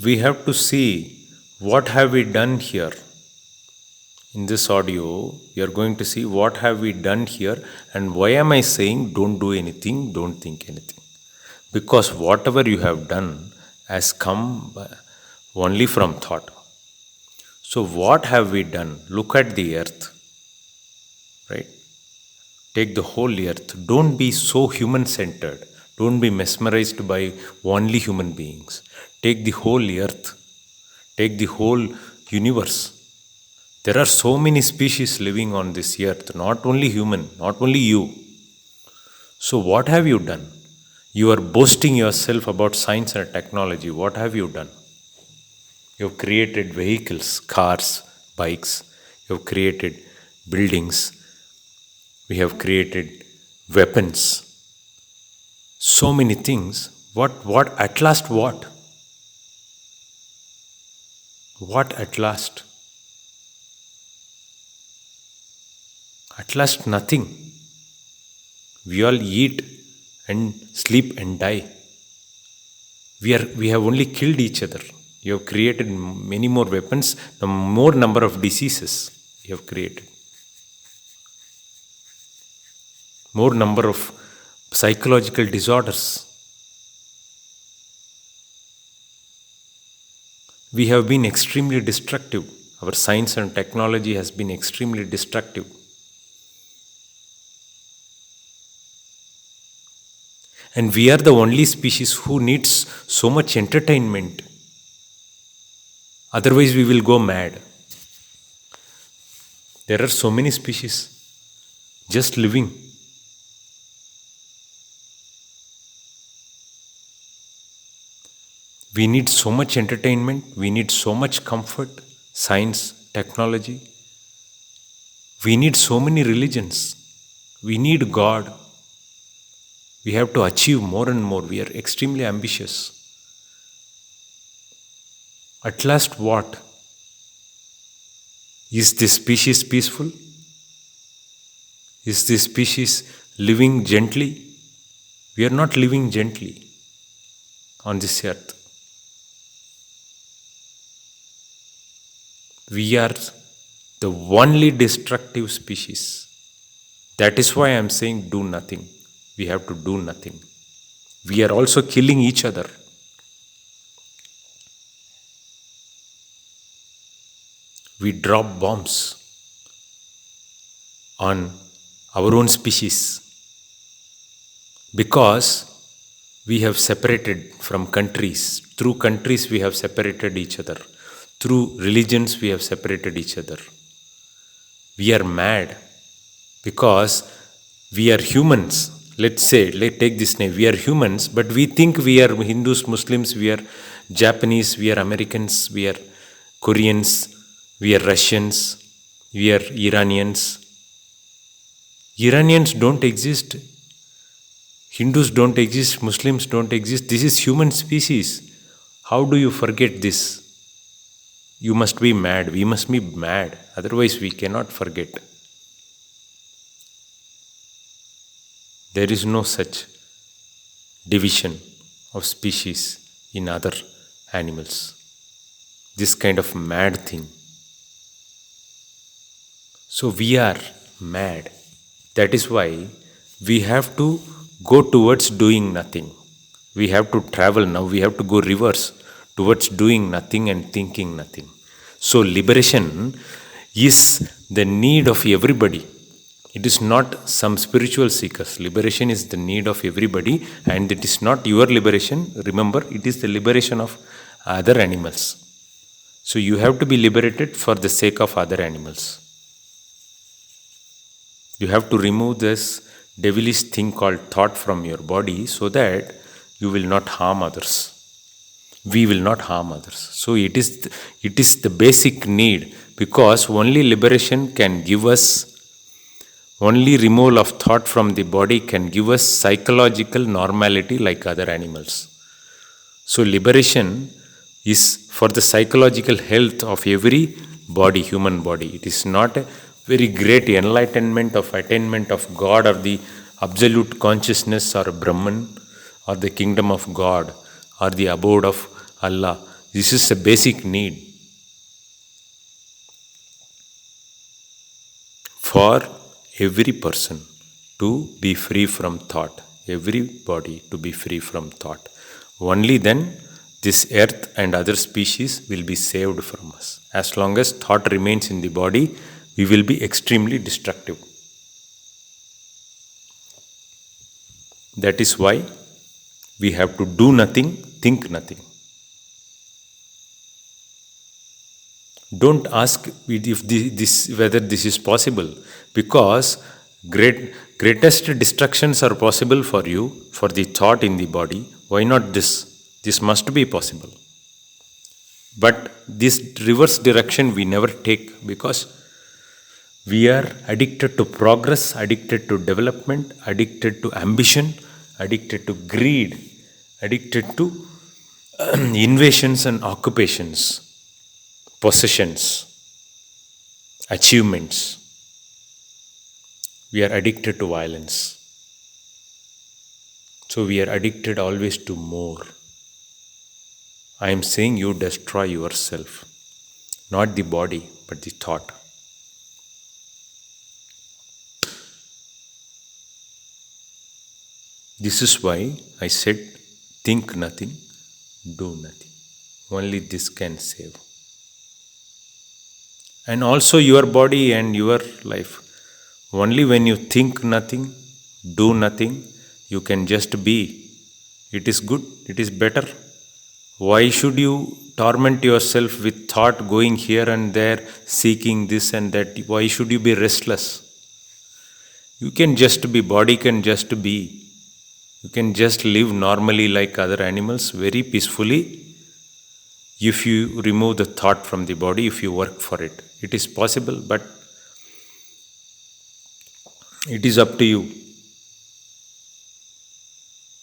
we have to see what have we done here. In this audio, we are going to see what have we done here and why am I saying don't do anything, don't think anything. Because whatever you have done has come only from thought. So what have we done? Look at the earth, right? Take the whole earth. Don't be so human-centered. Don't be mesmerized by only human beings. Take the whole earth. Take the whole universe. There are so many species living on this earth, not only human, not only you. So what have you done? You are boasting yourself about science and technology. What have you done? You have created vehicles, cars, bikes. You have created buildings. We have created weapons. So many things. What at last what? What at last? At last nothing. We all eat and sleep and die. We have only killed each other. You have created many more weapons, the more number of diseases you have created. More number of psychological disorders. We have been extremely destructive. Our science and technology has been extremely destructive. And we are the only species who needs so much entertainment. Otherwise, we will go mad. There are so many species just living. We need so much entertainment. We need so much comfort, science, technology. We need so many religions. We need God. We have to achieve more and more. We are extremely ambitious. At last what? Is this species peaceful? Is this species living gently? We are not living gently on this earth. We are the only destructive species. That is why I am saying do nothing. We have to do nothing. We are also killing each other. We drop bombs on our own species because we have separated from countries. Through countries we have separated each other. Through religions we have separated each other. We are mad because we are humans. Let's take this name. We are humans, but we think we are Hindus, Muslims, we are Japanese, we are Americans, we are Koreans, we are Russians, we are Iranians. Iranians don't exist. Hindus don't exist. Muslims don't exist. This is human species. How do you forget this? You must be mad. We must be mad. Otherwise, we cannot forget. There is no such division of species in other animals. This kind of mad thing. So we are mad. That is why we have to go towards doing nothing. We have to travel now. We have to go reverse towards doing nothing and thinking nothing. So liberation is the need of everybody. It is not some spiritual seekers. Liberation is the need of everybody, and it is not your liberation. Remember, it is the liberation of other animals. So you have to be liberated for the sake of other animals. You have to remove this devilish thing called thought from your body so that you will not harm others. We will not harm others. So it is the basic need, because only liberation can give us, only removal of thought from the body can give us psychological normality like other animals. So liberation is for the psychological health of every body, human body. It is not a very great enlightenment of attainment of God or the absolute consciousness or Brahman or the kingdom of God or the abode of Allah. This is a basic need for every person to be free from thought, everybody to be free from thought. Only then this earth and other species will be saved from us. As long as thought remains in the body, we will be extremely destructive. That is why we have to do nothing, think nothing. Don't ask if whether this is possible, because greatest destructions are possible for you, for the thought in the body. Why not this? This must be possible. But this reverse direction we never take, because we are addicted to progress, addicted to development, addicted to ambition, addicted to greed, addicted to invasions and occupations, possessions, achievements. We are addicted to violence. So we are addicted always to more. I am saying you destroy yourself, not the body, but the thought. This is why I said, think nothing, do nothing. Only this can save. And also your body and your life. Only when you think nothing, do nothing, you can just be. It is good, it is better. Why should you torment yourself with thought going here and there, seeking this and that? Why should you be restless? You can just be, body can just be. You can just live normally like other animals, very peacefully, if you remove the thought from the body, if you work for it. It is possible, but it is up to you.